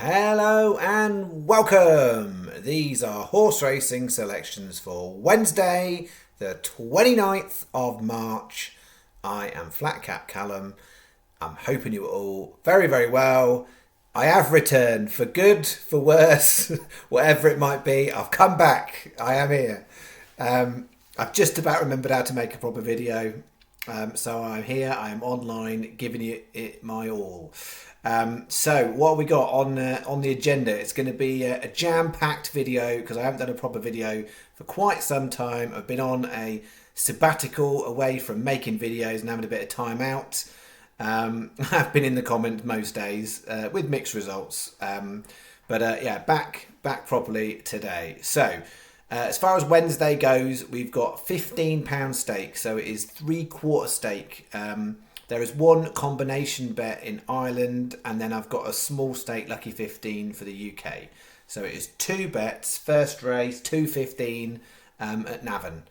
Hello and welcome. These are horse racing selections for Wednesday, the 29th of March. I am Flat Cap Callum. I'm hoping you are all very, very well. I have returned for good, for worse, whatever it might be. I've come back. I am here. I've just about remembered how to make a proper video. So I'm here. I am online, giving it my all. So what have we got on the agenda? It's going to be a jam-packed video because I haven't done a proper video for quite some time. I've been on a sabbatical away from making videos and having a bit of time out. I've been in the comments most days with mixed results. But yeah, back properly today. So as far as Wednesday goes, we've got £15 stake. So it is 3/4 stake. There is one combination bet in Ireland, and then I've got a small stake lucky 15 for the UK. So it is two bets, first race, 2.15 at Navan.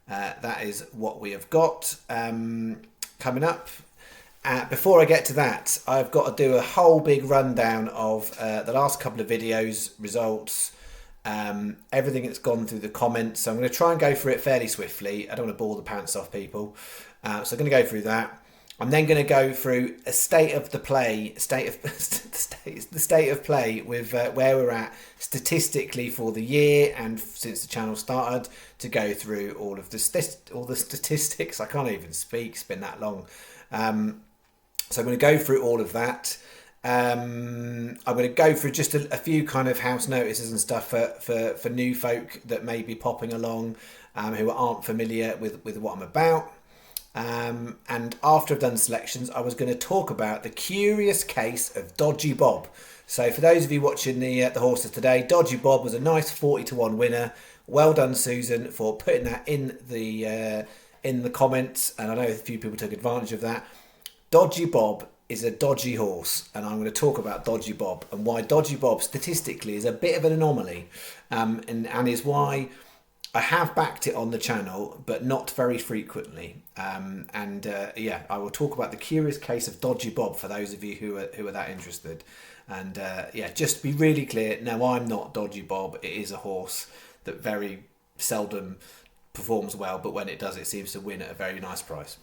That is what we have got coming up. Before I get to that, I've got to do a whole big rundown of the last couple of videos, results, everything that's gone through the comments. So I'm going to try and go through it fairly swiftly. I don't want to bore the pants off people. So I'm going to go through that. I'm then going to go through a state of play with where we're at statistically for the year and since the channel started, to go through all the statistics. I can't even speak. It's been that long. So I'm going to go through all of that. I'm going to go through just a few kind of house notices and stuff for new folk that may be popping along who aren't familiar with what I'm about. And after I've done selections, I was going to talk about the curious case of Dodgy Bob. So for those of you watching the horses today, Dodgy Bob was a nice 40-1 winner. Well done, Susan, for putting that in the comments. And I know a few people took advantage of that. Dodgy Bob is a dodgy horse, and I'm going to talk about Dodgy Bob and why Dodgy Bob statistically is a bit of an anomaly, and is why I have backed it on the channel, but not very frequently. Yeah, I will talk about the curious case of Dodgy Bob for those of you who are that interested. And yeah, just to be really clear, no, I'm not Dodgy Bob. It is a horse that very seldom performs well, but when it does, it seems to win at a very nice price.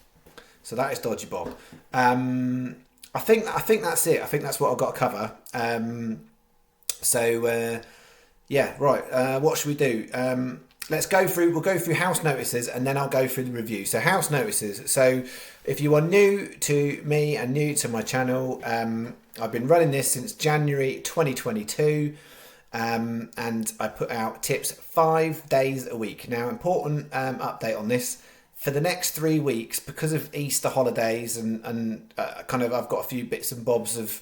So that is Dodgy Bob. I think that's it. I think that's what I've got to cover. Yeah, right. What should we do? We'll go through house notices and then I'll go through the review. So house notices. So if you are new to me and new to my channel, I've been running this since January 2022. And I put out tips 5 days a week. Now, important update on this. For the next 3 weeks, because of Easter holidays and kind of I've got a few bits and bobs of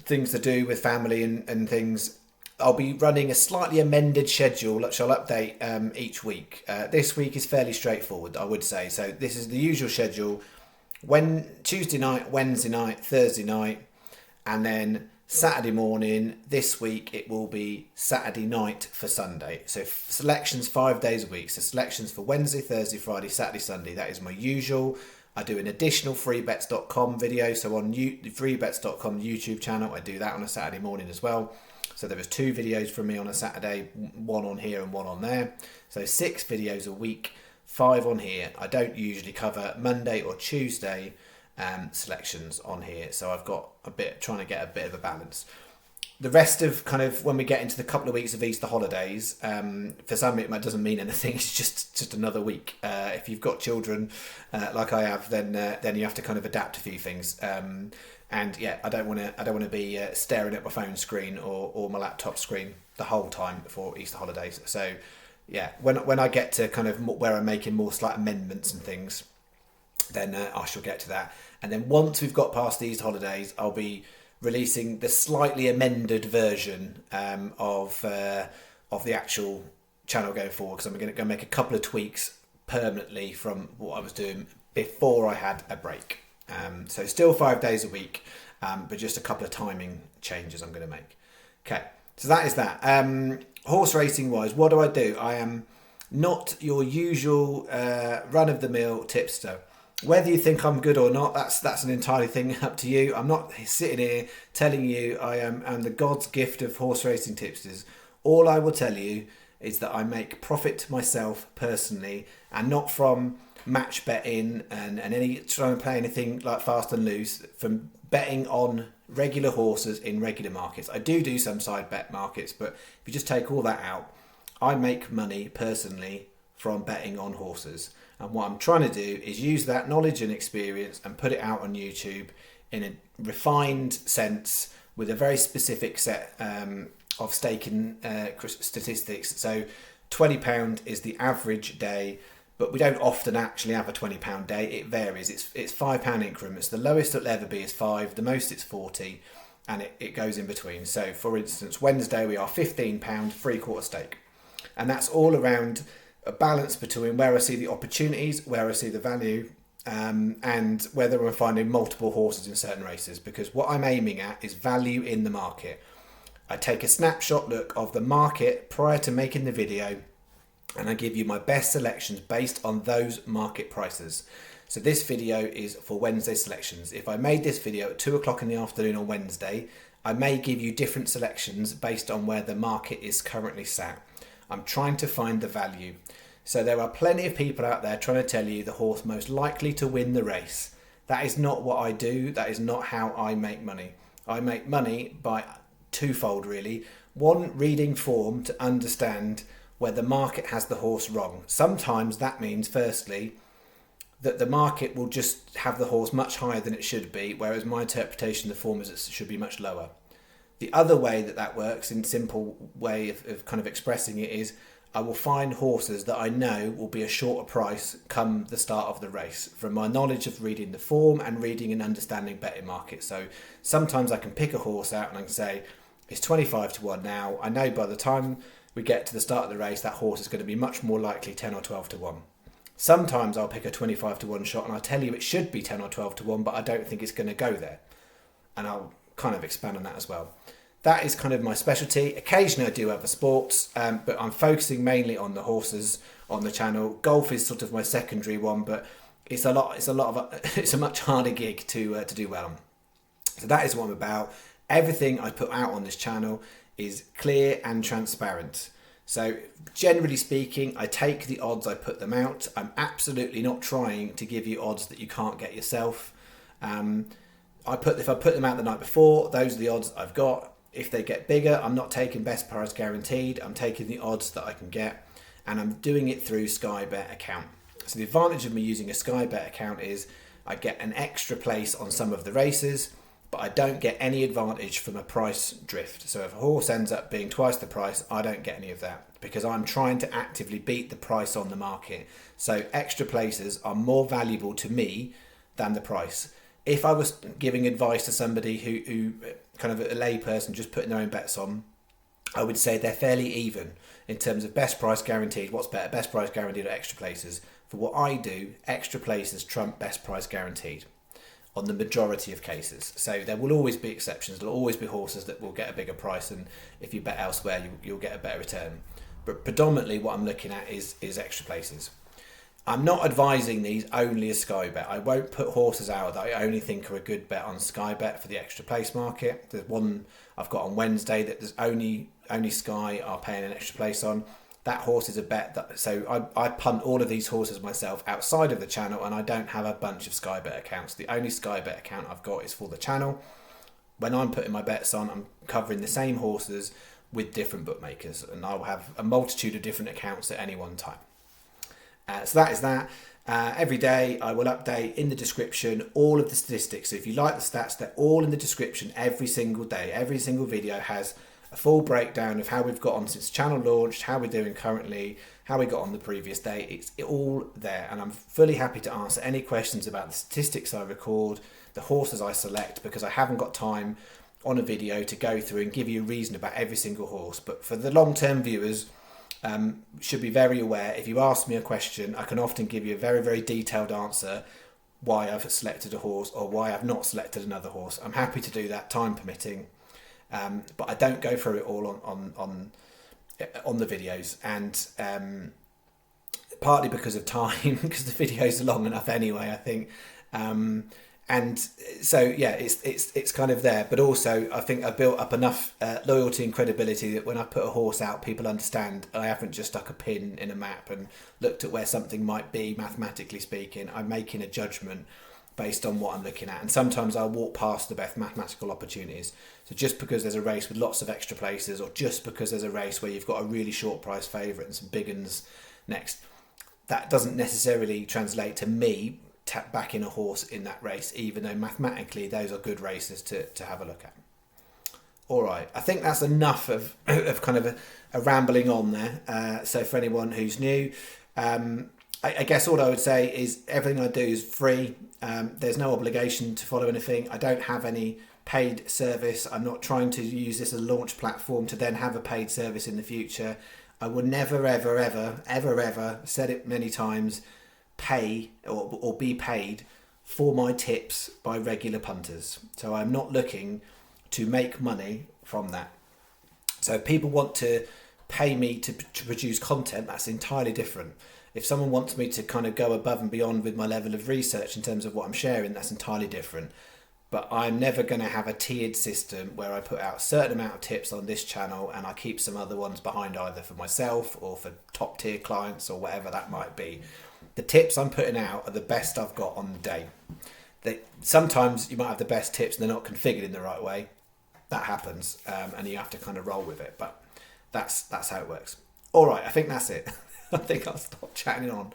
things to do with family and things, I'll be running a slightly amended schedule which I'll update each week. This week is fairly straightforward, I would say. So this is the usual schedule. Tuesday night, Wednesday night, Thursday night, and then Saturday morning. This week it will be Saturday night for Sunday. So selections 5 days a week. So selections for Wednesday, Thursday, Friday, Saturday, Sunday. That is my usual. I do an additional freebets.com video. So on the freebets.com YouTube channel, I do that on a Saturday morning as well. So there was 2 videos from me on a Saturday, one on here and one on there. So 6 videos a week, 5 on here. I don't usually cover Monday or Tuesday selections on here. So I've got trying to get a bit of a balance. The rest of kind of when we get into the couple of weeks of Easter holidays, for some it doesn't mean anything. It's just another week. If you've got children like I have, then you have to kind of adapt a few things. And yeah, I don't want to be staring at my phone screen or my laptop screen the whole time for Easter holidays. So yeah, when I get to kind of where I'm making more slight amendments and things, then I shall get to that. And then once we've got past these holidays, I'll be releasing the slightly amended version of the actual channel going forward, because I'm going to make a couple of tweaks permanently from what I was doing before I had a break. So still 5 days a week, but just a couple of timing changes I'm going to make. Okay, so that is that. Horse racing wise, what do? I am not your usual run-of-the-mill tipster. Whether you think I'm good or not, that's an entirely thing up to you. I'm not sitting here telling you I am the God's gift of horse racing tipsters. All I will tell you is that I make profit myself personally, and not from match betting and any trying to play anything like fast and loose, from betting on regular horses in regular markets. I do some side bet markets, but if you just take all that out, I make money personally from betting on horses. And what I'm trying to do is use that knowledge and experience and put it out on YouTube in a refined sense with a very specific set of staking statistics. So £20 is the average day, but we don't often actually have a £20 day. It varies. It's £5 increments. The lowest it'll ever be is 5, the most it's 40, and it goes in between. So for instance, Wednesday we are £15 3/4 stake, and that's all around a balance between where I see the opportunities, where I see the value, and whether I'm finding multiple horses in certain races, because what I'm aiming at is value in the market. I take a snapshot look of the market prior to making the video, and I give you my best selections based on those market prices. So this video is for Wednesday selections. If I made this video at 2 o'clock in the afternoon on Wednesday, I may give you different selections based on where the market is currently sat. I'm trying to find the value. So there are plenty of people out there trying to tell you the horse most likely to win the race. That is not what I do. That is not how I make money. I make money by twofold really. One, reading form to understand where the market has the horse wrong. Sometimes that means, firstly, that the market will just have the horse much higher than it should be, whereas my interpretation of the form is it should be much lower. The other way that works, in simple way of kind of expressing it, is I will find horses that I know will be a shorter price come the start of the race, from my knowledge of reading the form and reading and understanding betting markets. So sometimes I can pick a horse out and I can say, it's 25-1 now. I know by the time we get to the start of the race, that horse is going to be much more likely 10 or 12-1. Sometimes I'll pick a 25-1 shot and I'll tell you it should be 10 or 12-1, but I don't think it's going to go there. And I'll kind of expand on that as well. That is kind of my specialty. Occasionally I do other sports, but I'm focusing mainly on the horses on the channel. Golf is sort of my secondary one, but it's a much harder gig to do well on. So that is what I'm about. Everything I put out on this channel is clear and transparent. So generally speaking, I take the odds, I put them out. I'm absolutely not trying to give you odds that you can't get yourself. If I put them out the night before, those are the odds I've got. If they get bigger, I'm not taking best price guaranteed. I'm taking the odds that I can get, and I'm doing it through Sky Bet account. So the advantage of me using a Sky Bet account is I get an extra place on some of the races, but I don't get any advantage from a price drift. So if a horse ends up being twice the price, I don't get any of that, because I'm trying to actively beat the price on the market. So extra places are more valuable to me than the price. If I was giving advice to somebody who kind of a lay person just putting their own bets on, I would say they're fairly even in terms of best price guaranteed. What's better, best price guaranteed or extra places? For what I do, extra places trump best price guaranteed on the majority of cases. So there will always be exceptions. There will always be horses that will get a bigger price, and if you bet elsewhere, you'll get a better return. But predominantly what I'm looking at is extra places. I'm not advising these only as Sky Bet. I won't put horses out that I only think are a good bet on Sky Bet for the extra place market. There's one I've got on Wednesday that there's only Sky are paying an extra place on. That horse is a bet that, so I punt all of these horses myself outside of the channel, and I don't have a bunch of Sky Bet accounts. The only Sky Bet account I've got is for the channel. When I'm putting my bets on, I'm covering the same horses with different bookmakers, and I'll have a multitude of different accounts at any one time. So that is that. Every day I will update in the description all of the statistics. So if you like the stats, they're all in the description every single day. Every single video has a full breakdown of how we've got on since channel launched, how we're doing currently, how we got on the previous day. It's all there, and I'm fully happy to answer any questions about the statistics I record, the horses I select, because I haven't got time on a video to go through and give you a reason about every single horse. But for the long-term viewers, should be very aware, if you ask me a question, I can often give you a very, very detailed answer why I've selected a horse or why I've not selected another horse. I'm happy to do that, time permitting, but I don't go through it all on the videos. And partly because of time, because the videos are long enough anyway, I think. And so yeah, it's kind of there, but also I think I've built up enough loyalty and credibility that when I put a horse out, people understand I haven't just stuck a pin in a map and looked at where something might be, mathematically speaking. I'm making a judgment based on what I'm looking at, and sometimes I'll walk past the best mathematical opportunities. So just because there's a race with lots of extra places, or just because there's a race where you've got a really short price favourite and some big uns next, that doesn't necessarily translate to me back in a horse in that race, even though mathematically those are good races to have a look at. All right, I think that's enough of kind of a rambling on there. So for anyone who's new, I guess all I would say is everything I do is free. There's no obligation to follow anything. I don't have any paid service. I'm not trying to use this as a launch platform to then have a paid service in the future. I will never, ever, ever, ever, ever, said it many times, pay or be paid for my tips by regular punters. So I'm not looking to make money from that. So if people want to pay me to produce content, that's entirely different. If someone wants me to kind of go above and beyond with my level of research in terms of what I'm sharing, that's entirely different. But I'm never going to have a tiered system where I put out a certain amount of tips on this channel and I keep some other ones behind, either for myself or for top tier clients or whatever that might be. The tips I'm putting out are the best I've got on the day. Sometimes you might have the best tips and they're not configured in the right way. That happens, and you have to kind of roll with it. But that's how it works. All right, I think that's it. I think I'll stop chatting on.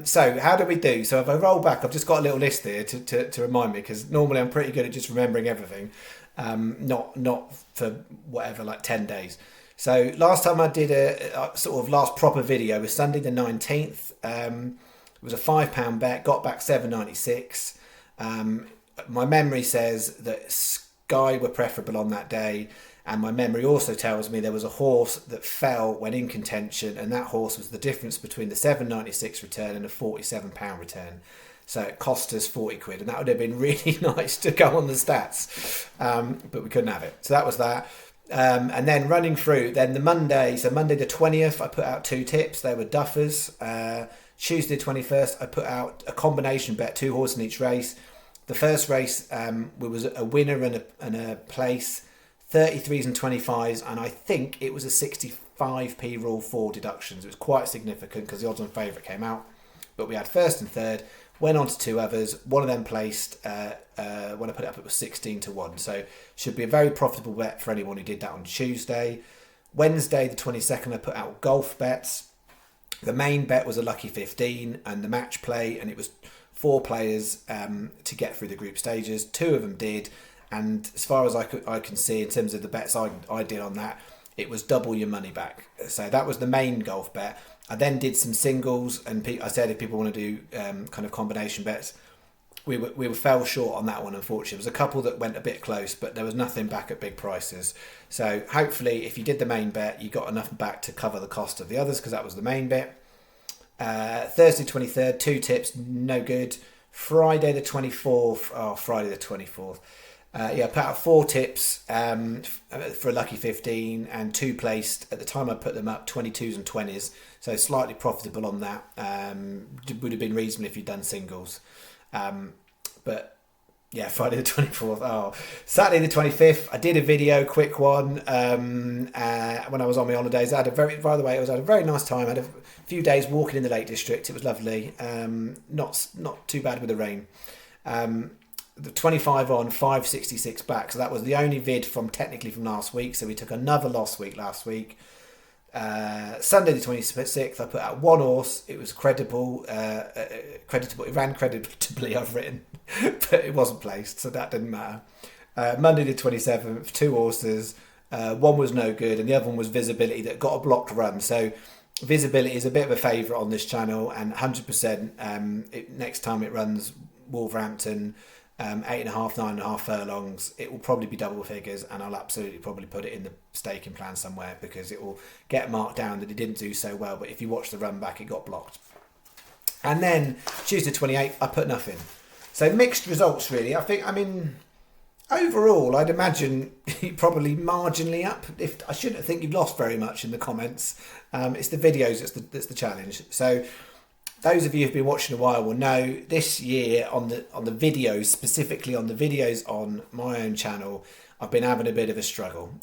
So how do we do? So if I roll back, I've just got a little list here to remind me, because normally I'm pretty good at just remembering everything. Not for whatever, like 10 days. So last time I did a sort of last proper video was Sunday the 19th. It was a £5 bet, got back $7.96. My memory says that Sky were preferable on that day, and my memory also tells me there was a horse that fell when in contention, and that horse was the difference between the $7.96 return and a £47 return. So it cost us 40 quid, and that would have been really nice to go on the stats, but we couldn't have it. So that was that. And then running through, then Monday the 20th, I put out 2 tips. They were duffers. Tuesday 21st, I put out a combination bet, 2 horses in each race. The first race was a winner and a place, 33s and 25s, and I think it was a 65p rule 4 deductions. It was quite significant because the odds on favourite came out. But we had first and third, went on to 2 others. One of them placed, when I put it up, it was 16 to 1. So should be a very profitable bet for anyone who did that on Tuesday. Wednesday, the 22nd, I put out golf bets. The main bet was a lucky 15 and the match play, and it was 4 players to get through the group stages. 2 of them did. And as far as I can see, in terms of the bets I did on that, it was double your money back. So that was the main golf bet. I then did some singles, and I said if people want to do kind of combination bets, we fell short on that one, unfortunately. There was a couple that went a bit close, but there was nothing back at big prices. So hopefully if you did the main bet, you got enough back to cover the cost of the others, because that was the main bet. Thursday 23rd, 2 tips, no good. Friday the 24th, I put out 4 tips for a lucky 15, and 2 placed. At the time I put them up, 22s and 20s, so slightly profitable on that. Would have been reasonable if you'd done singles. But yeah, Friday the 24th. Saturday the 25th, I did a video, quick one, when I was on my holidays. I had a very nice time. I had a few days walking in the Lake District. It was lovely. Not too bad with the rain. The 25 on, 566 back. So that was the only vid technically from last week. So we took another loss week last week. Sunday the 26th, I put out 1 horse. It was credible. It ran creditably, I've written, but it wasn't placed, so that didn't matter. Monday the 27th, 2 horses. One was no good, and the other one was Visibility that got a blocked run. So Visibility is a bit of a favourite on this channel, and 100%. Next time it runs Wolverhampton, 8.5, 9.5 furlongs, it will probably be double figures, and I'll absolutely probably put it in the staking plan somewhere, because it will get marked down that it didn't do so well, but if you watch the run back, it got blocked. And then Tuesday 28th, I put nothing. So mixed results really. I Overall, I'd imagine probably marginally up. If I shouldn't think you've lost very much in the comments. It's the videos that's the challenge. So those of you who've been watching a while will know this year on the videos, specifically on the videos on my own channel, I've been having a bit of a struggle.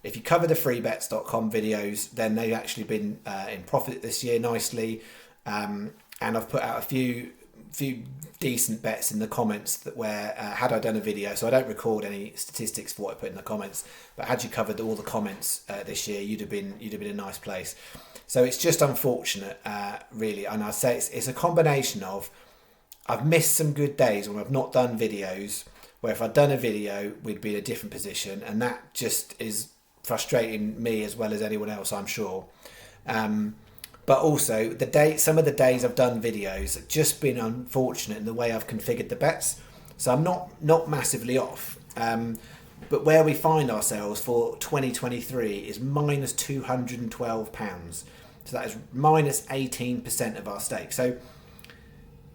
If you cover the freebets.com videos, then they've actually been in profit this year nicely, and I've put out a few decent bets in the comments that where had I done a video, so I don't record any statistics for what I put in the comments, but had you covered all the comments this year, you'd have been in a nice place. So it's just unfortunate, really, and I say it's a combination of I've missed some good days when I've not done videos, where if I'd done a video we'd be in a different position, and that just is frustrating me as well as anyone else, I'm sure. But also some of the days I've done videos have just been unfortunate in the way I've configured the bets. So I'm not massively off. But where we find ourselves for 2023 is minus £212. So that is minus 18% of our stake. So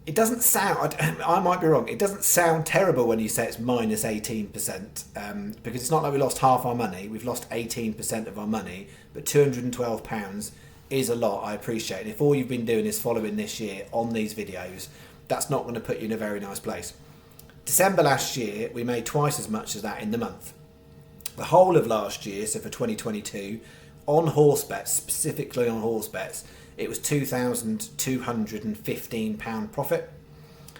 it doesn't sound, I might be wrong, it doesn't sound terrible when you say it's minus 18%, because it's not like we lost half our money, we've lost 18% of our money, but £212 is a lot, I appreciate. And if all you've been doing is following this year on these videos, that's not going to put you in a very nice place. December last year, we made twice as much as that in the month. The whole of last year, so for 2022, on horse bets, specifically on horse bets, it was £2,215 profit.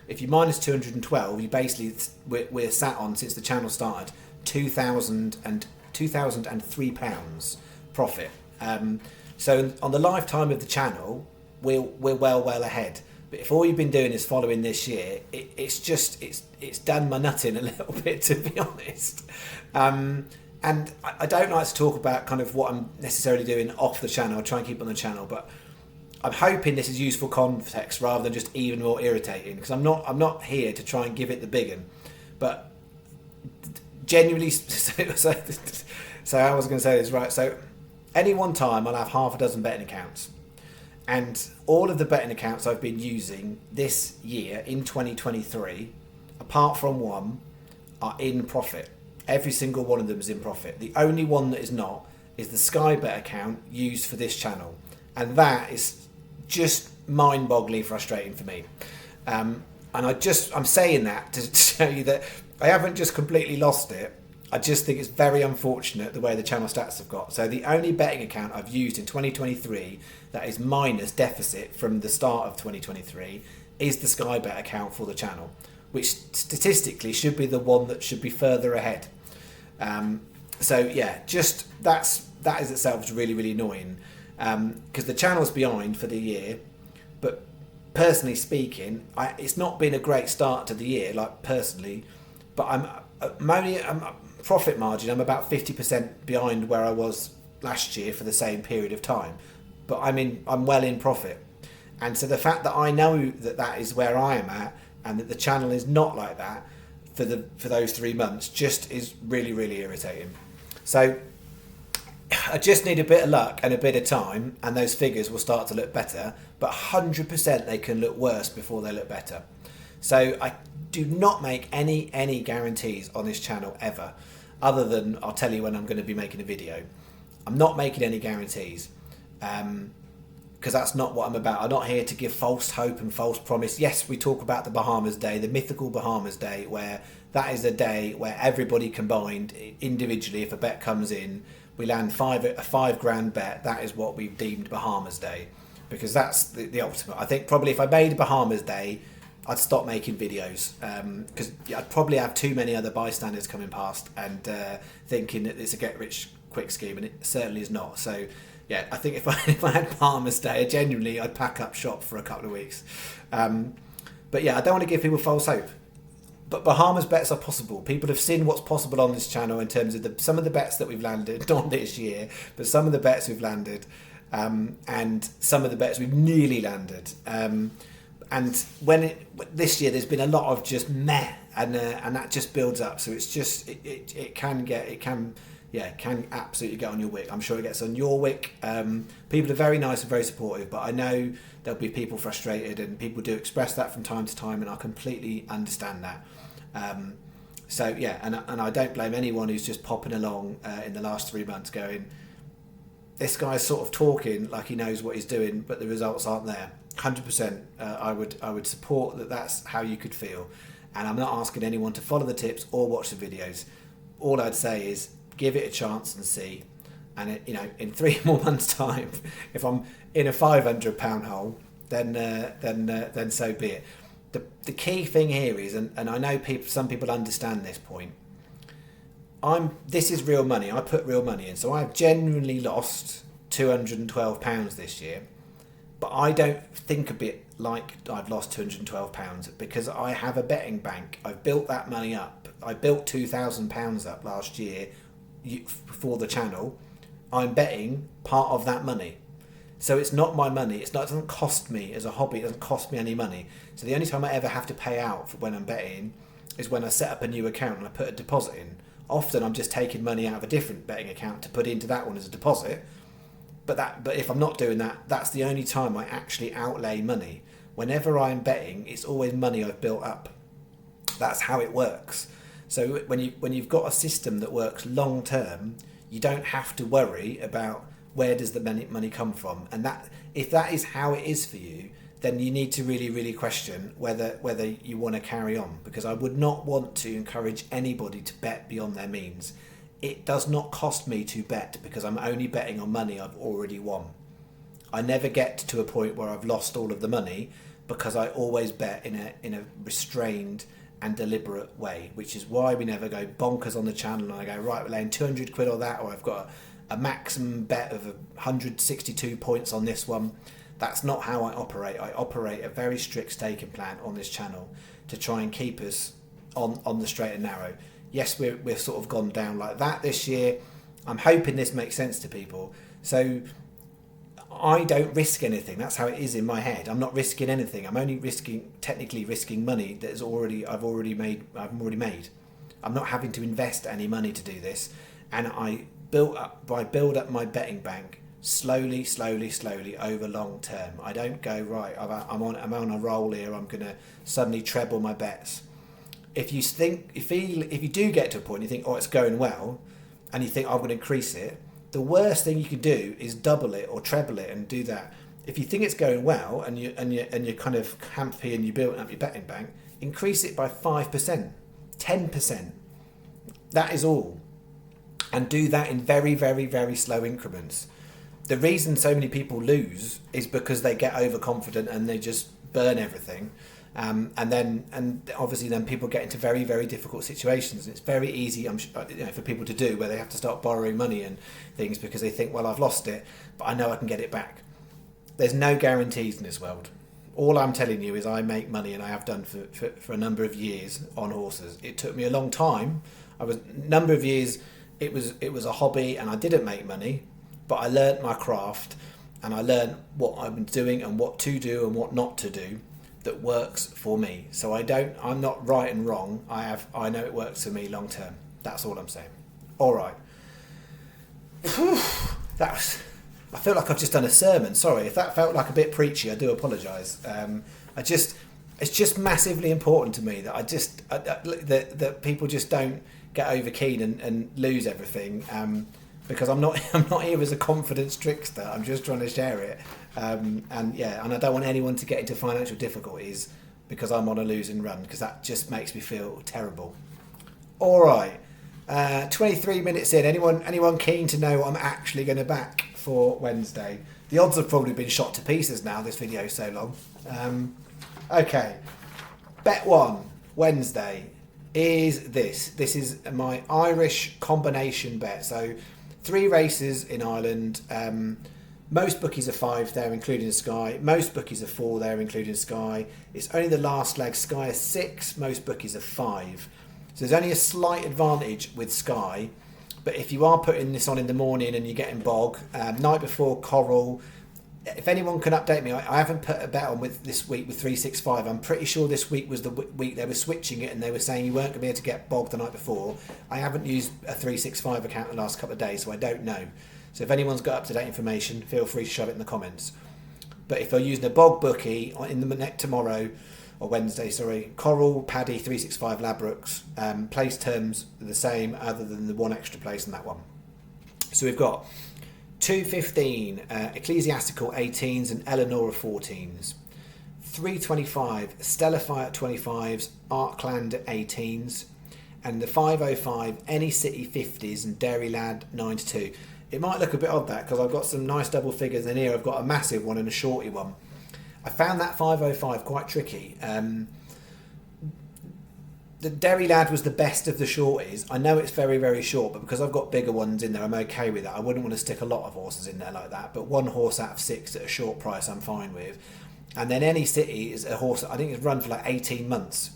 If you minus 212, you basically, we're sat on, since the channel started, £2,003 profit. So on the lifetime of the channel, we're well ahead. But if all you've been doing is following this year, it's done my nutting a little bit, to be honest. And I don't like to talk about kind of what I'm necessarily doing off the channel. I try and keep on the channel, but I'm hoping this is useful context rather than just even more irritating, because I'm not here to try and give it the big one. But genuinely, so I was going to say this, right? So any one time I'll have half a dozen betting accounts, and all of the betting accounts I've been using this year in 2023, apart from one, are in profit. Every single one of them is in profit. The only one that is not is the Sky Bet account used for this channel, and that is just mind-bogglingly frustrating for me. And I'm saying that to show you that I haven't just completely lost it. I just think it's very unfortunate the way the channel stats have got. So the only betting account I've used in 2023 that is minus deficit from the start of 2023 is the Sky Bet account for the channel, which statistically should be the one that should be further ahead. So yeah, just that is itself really annoying, because the channel's behind for the year. But personally speaking, it's not been a great start to the year, like personally, but I'm profit margin, I'm about 50% behind where I was last year for the same period of time, but I'm well in profit. And so the fact that I know that is where I am at, and that the channel is not like that for those 3 months, just is really irritating. So I just need a bit of luck and a bit of time, and those figures will start to look better, but 100% they can look worse before they look better. So I do not make any guarantees on this channel ever, other than I'll tell you when I'm going to be making a video. I'm not making any guarantees, because that's not what I'm about. I'm not here to give false hope and false promise. Yes, we talk about the Bahamas Day, the mythical Bahamas Day, where that is a day where everybody combined individually, if a bet comes in, we land a £5,000 bet. That is what we've deemed Bahamas Day, because that's the ultimate. I think probably if I made Bahamas Day, I'd stop making videos, because I'd probably have too many other bystanders coming past and thinking that it's a get-rich-quick scheme, and it certainly is not. So yeah, I think if I had Bahamas Day, genuinely I'd pack up shop for a couple of weeks. But yeah, I don't want to give people false hope. But Bahamas bets are possible. People have seen what's possible on this channel in terms of some of the bets that we've landed, not this year, but some of the bets we've landed, and some of the bets we've nearly landed. And this year there's been a lot of just meh, and that just builds up. So it's just it can absolutely get on your wick. I'm sure it gets on your wick. People are very nice and very supportive, but I know there'll be people frustrated, and people do express that from time to time, and I completely understand that. So yeah, and I don't blame anyone who's just popping along in the last 3 months going, this guy's sort of talking like he knows what he's doing, but the results aren't there. 100%. I would support that. That's how you could feel, and I'm not asking anyone to follow the tips or watch the videos. All I'd say is give it a chance and see. And it, in 3 more months' time, if I'm in a £500 hole, then so be it. The key thing here is, and I know some people understand this point. This is real money. I put real money in, so I've genuinely lost £212 this year. But I don't think a bit like I've lost £212 because I have a betting bank. I've built that money up. I built £2,000 up last year for the channel. I'm betting part of that money. So it's not my money. It doesn't cost me as a hobby. It doesn't cost me any money. So the only time I ever have to pay out for when I'm betting is when I set up a new account and I put a deposit in. Often I'm just taking money out of a different betting account to put into that one as a deposit. But if I'm not doing that, that's the only time I actually outlay money. Whenever I'm betting, it's always money I've built up. That's how it works. So when you've got a system that works long term, you don't have to worry about where does the money come from. And that, if that is how it is for you, then you need to really, really question whether you want to carry on. Because I would not want to encourage anybody to bet beyond their means. It does not cost me to bet because I'm only betting on money I've already won. I never get to a point where I've lost all of the money because I always bet in a restrained and deliberate way, which is why we never go bonkers on the channel and I go, right, we're laying 200 quid on that, or I've got a maximum bet of 162 points on this one. That's not how I operate. I operate a very strict staking plan on this channel to try and keep us on the straight and narrow. Yes, we've sort of gone down like that this year. I'm hoping this makes sense to people. So I don't risk anything. That's how it is in my head. I'm not risking anything. I'm only technically risking money that I've already made. I'm not having to invest any money to do this. And I build up my betting bank slowly over long term. I don't go, right, I'm on a roll here, I'm going to suddenly treble my bets. If you do get to a point you think, oh, it's going well, and you think, I'm going to increase it, the worst thing you can do is double it or treble it and do that. If you think it's going well and you're kind of happy and you're building up your betting bank, increase it by 5%, 10%. That is all. And do that in very, very, very slow increments. The reason so many people lose is because they get overconfident and they just burn everything. And obviously then people get into very, very difficult situations. It's very easy for people to do, where they have to start borrowing money and things because they think, well, I've lost it, but I know I can get it back. There's no guarantees in this world. All I'm telling you is I make money, and I have done for a number of years on horses. It took me a long time. Number of years it was a hobby and I didn't make money, but I learnt my craft and I learnt what I'm doing and what to do and what not to do that works for me. So I'm not right and wrong. I know it works for me long term. That's all I'm saying. All right. I feel like I've just done a sermon. Sorry if that felt like a bit preachy. I do apologise. It's just massively important to me that that people just don't get over keen and lose everything. Because I'm not here as a confidence trickster. I'm just trying to share it. And I don't want anyone to get into financial difficulties because I'm on a losing run, because that just makes me feel terrible. All right, 23 minutes in. Anyone keen to know what I'm actually going to back for Wednesday? The odds have probably been shot to pieces now. This video is so long. Okay, bet one Wednesday is this. This is my Irish combination bet. So 3 races in Ireland. Most bookies are 5 there, including Sky. Most bookies are 4 there, including Sky. It's only the last leg. Sky is 6. Most bookies are 5. So there's only a slight advantage with Sky. But if you are putting this on in the morning and you're getting bog, night before Coral, if anyone can update me, I haven't put a bet on with this week with 365. I'm pretty sure this week was the week they were switching it and they were saying you weren't going to be able to get bogged the night before. I haven't used a 365 account the last couple of days, so I don't know. So if anyone's got up-to-date information, feel free to shove it in the comments. But if you're using a bog bookie in the tomorrow or Wednesday, sorry. Coral, Paddy, 365 Labrooks. Place terms are the same, other than the one extra place on that one. So we've got 215 Ecclesiastical 18s and Eleanor 14s. 325 Stella Fiat 25s, Arkland 18s. And the 505 Any City 50s and Dairy Lad 92. It might look a bit odd that, because I've got some nice double figures in here. I've got a massive one and a shorty one. I found that 505 quite tricky. The Derry Lad was the best of the shorties. I know it's very, very short, but because I've got bigger ones in there, I'm okay with that. I wouldn't want to stick a lot of horses in there like that, but one horse out of 6 at a short price I'm fine with. And then Any City is a horse, I think it's run for like 18 months.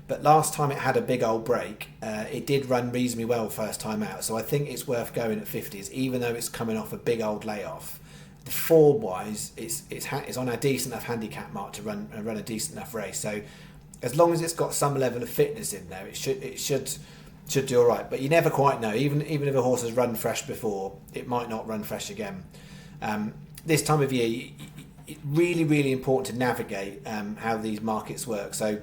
But last time it had a big old break, it did run reasonably well first time out. So I think it's worth going at 50s, even though it's coming off a big old layoff. The form wise, it's on a decent enough handicap mark to run a decent enough race. So as long as it's got some level of fitness in there, it should do all right. But you never quite know. Even if a horse has run fresh before, it might not run fresh again. This time of year, it's really, really important to navigate how these markets work. So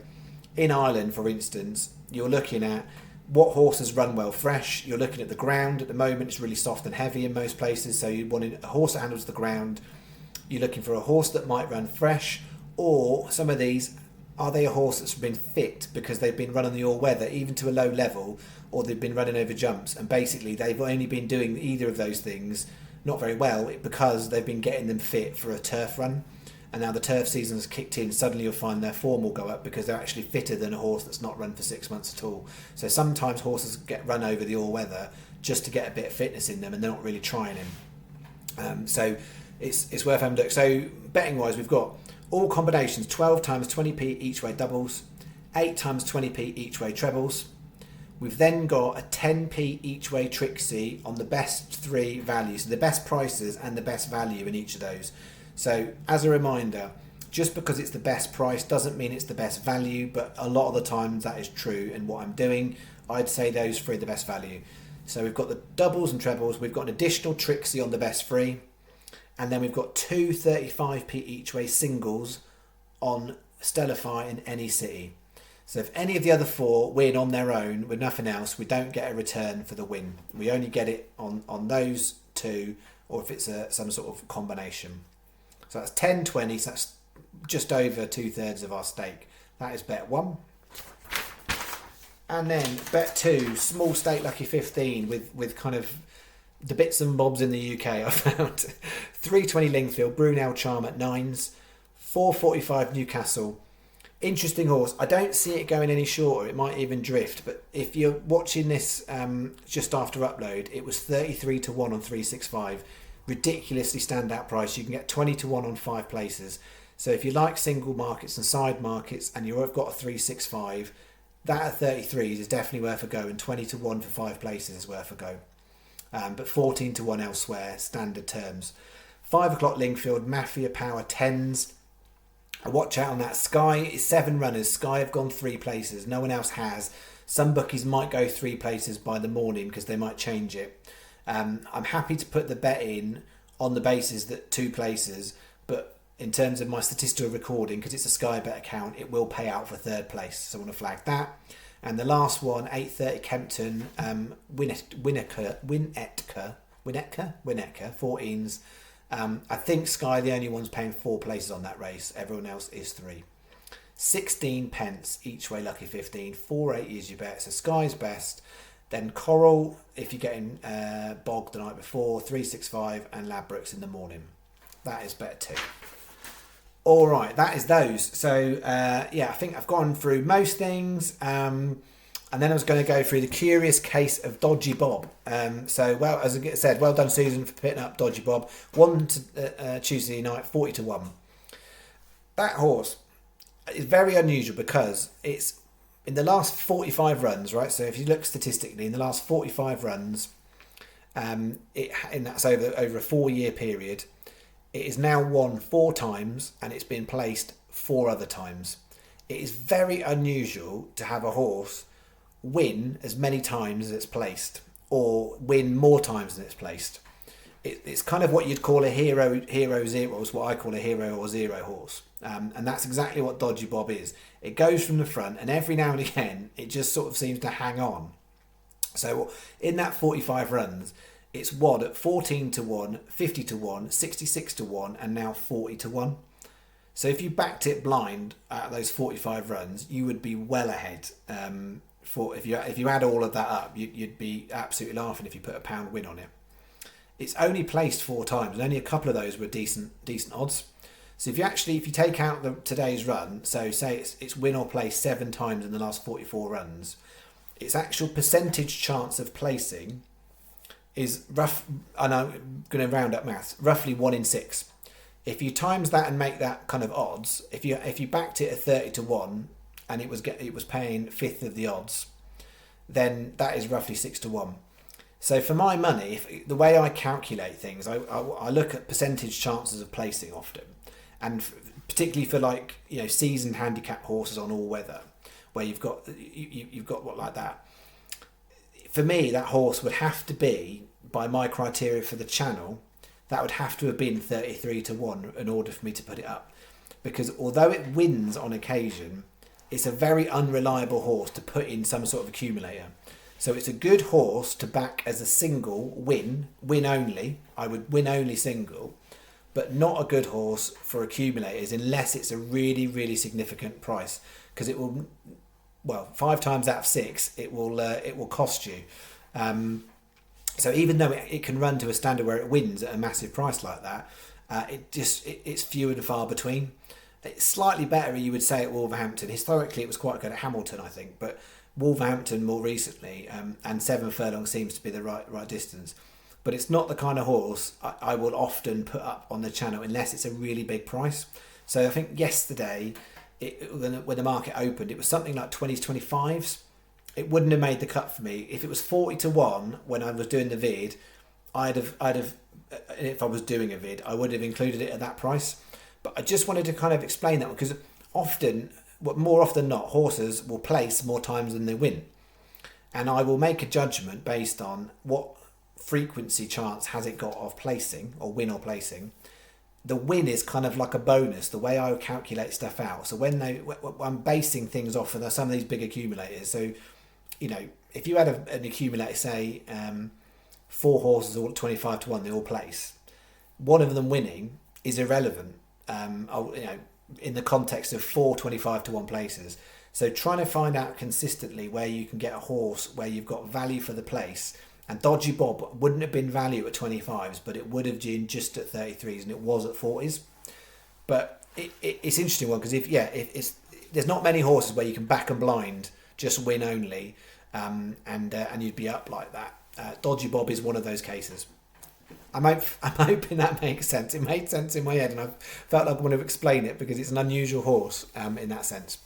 in Ireland, for instance, you're looking at what horses run well fresh. You're looking at the ground. At the moment, it's really soft and heavy in most places, so you want a horse that handles the ground. You're looking for a horse that might run fresh, or some of these, are they a horse that's been fit because they've been running the all-weather, even to a low level, or they've been running over jumps, and basically they've only been doing either of those things not very well because they've been getting them fit for a turf run. And now the turf season has kicked in, suddenly you'll find their form will go up because they're actually fitter than a horse that's not run for 6 months at all. So sometimes horses get run over the all-weather just to get a bit of fitness in them, and they're not really trying him. So it's worth having a look. So betting-wise, we've got all combinations, 12 times 20p each way doubles, 8 times 20p each way trebles. We've then got a 10p each way Trixie on the best 3 values, so the best prices and the best value in each of those. So as a reminder, just because it's the best price doesn't mean it's the best value, but a lot of the times that is true. And what I'm doing, I'd say those 3 are the best value. So we've got the doubles and trebles, we've got an additional Trixie on the best 3, and then we've got 2 35p each way singles on Stella Fi and Any City. So if any of the other 4 win on their own with nothing else, we don't get a return for the win. We only get it on those 2, or if it's some sort of combination. So that's 10, 20, so that's just over 2/3 of our stake. That is bet 1. And then bet 2, small stake lucky 15 with kind of the bits and bobs in the UK I found. 320 Lingfield, Brunel Charm at 9s, 445 Newcastle. Interesting horse. I don't see it going any shorter. It might even drift. But if you're watching this just after upload, it was 33 to 1 on 365. Ridiculously standout price. You can get 20 to 1 on 5 places. So if you like single markets and side markets and you've got a 365, that at 33s is definitely worth a go, and 20 to 1 for 5 places is worth a go. But 14 to 1 elsewhere, standard terms. 5 o'clock Lingfield, Mafia Power 10s. Watch out on that. Sky is 7 runners. Sky have gone 3 places. No one else has. Some bookies might go 3 places by the morning because they might change it. I'm happy to put the bet in on the basis that 2 places, but in terms of my statistical recording, because it's a Sky Bet account, it will pay out for 3rd place. So I want to flag that. And the last one, 8:30 Kempton, Winnetka, 14s. I think Sky, the only one's paying 4 places on that race. Everyone else is 3. 16 pence each way lucky 15. 4.80 is your bet. So Sky's best. Then Coral, if you're getting bogged the night before, 365, and Labrooks in the morning. That is bet 2. All right, that is those. So, yeah, I think I've gone through most things. And then I was going to go through the curious case of Dodgy Bob. So, well, as I said, well done, Susan, for picking up Dodgy Bob. Won Tuesday night, 40 to 1. That horse is very unusual because it's in the last 45 runs, right? So if you look statistically, in the last 45 runs, and that's over a 4-year period, it is now won 4 times and it's been placed 4 other times. It is very unusual to have a horse win as many times as it's placed, or win more times than it's placed. It's kind of what you'd call a hero zero, is what I call a hero or zero horse. And that's exactly what Dodgy Bob is. It goes from the front, and every now and again, it just sort of seems to hang on. So in that 45 runs, it's won at 14 to 1, 50 to 1, 66 to 1, and now 40 to 1. So if you backed it blind at those 45 runs, you would be well ahead. If you add all of that up, you'd be absolutely laughing if you put a pound win on it. It's only placed 4 times, and only a couple of those were decent odds. So if you take out today's run, so say it's win or place 7 times in the last 44 runs, its actual percentage chance of placing is rough. And I'm going to round up maths. Roughly 1 in 6. If you times that and make that kind of odds, if you backed it at 30 to 1 and it was paying 1/5 of the odds, then that is roughly 6 to 1. So for my money, the way I calculate things, I look at percentage chances of placing often, and particularly for seasoned handicap horses on all weather, where you've got what like that. For me, that horse would have to be, by my criteria for the channel, that would have to have been 33 to 1 in order for me to put it up. Because although it wins on occasion, it's a very unreliable horse to put in some sort of accumulator. So it's a good horse to back as a single win only. I would win only single, but not a good horse for accumulators unless it's a really, really significant price. Because it will, 5 times out of 6, it will cost you. So even though it can run to a standard where it wins at a massive price like that, it's few and far between. It's slightly better, you would say, at Wolverhampton. Historically, it was quite good at Hamilton, I think, but Wolverhampton more recently, and 7 furlongs seems to be the right distance. But it's not the kind of horse I will often put up on the channel unless it's a really big price. So I think yesterday, when the market opened, it was something like 20s, 25s. It wouldn't have made the cut for me. If it was 40 to 1 when I was doing the vid, I'd have if I was doing a vid, I would have included it at that price. But I just wanted to kind of explain that, because more often than not, horses will place more times than they win. And I will make a judgment based on what frequency chance has it got of placing, or win or placing. The win is kind of like a bonus, the way I calculate stuff out. So when I'm basing things off of some of these big accumulators, so if you had an accumulator, say 4 horses all at 25 to 1, they all place, one of them winning is irrelevant in the context of 4 25 to 1 places. So trying to find out consistently where you can get a horse where you've got value for the place. And Dodgy Bob wouldn't have been value at 25s, but it would have been just at 33s, and it was at 40s. But it's an interesting one, because there's not many horses where you can back and blind just win only, and you'd be up like that. Dodgy Bob is one of those cases. I'm hoping that makes sense. It made sense in my head, and I felt like I want to explain it because it's an unusual horse in that sense.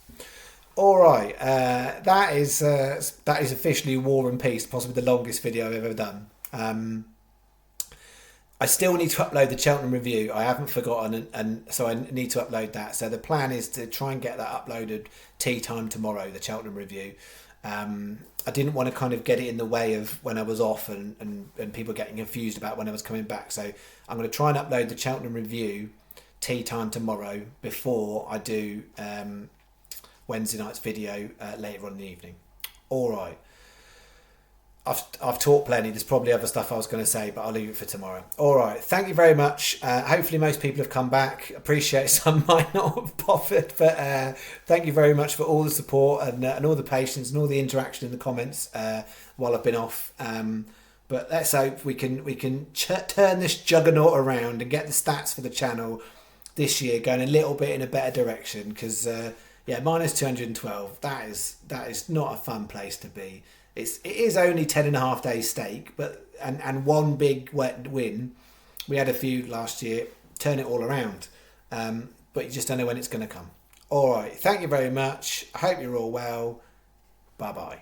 All right, that is officially War and Peace, possibly the longest video I've ever done. I still need to upload the Cheltenham review. I haven't forgotten, and so I need to upload that. So the plan is to try and get that uploaded tea time tomorrow, the Cheltenham review. I didn't want to kind of get it in the way of when I was off and people getting confused about when I was coming back. So I'm going to try and upload the Cheltenham review tea time tomorrow before I do Wednesday night's video later on in the evening. All right. I've talked plenty. There's probably other stuff I was going to say, but I'll leave it for tomorrow. All right. Thank you very much. Hopefully most people have come back. Appreciate some might not have bothered, but thank you very much for all the support and all the patience and all the interaction in the comments while I've been off. But let's hope we can turn this juggernaut around and get the stats for the channel this year going a little bit in a better direction, because minus 212. That is not a fun place to be. It is only 10.5 days stake, but and one big wet win. We had a few last year. Turn it all around, but you just don't know when it's going to come. All right. Thank you very much. I hope you're all well. Bye bye.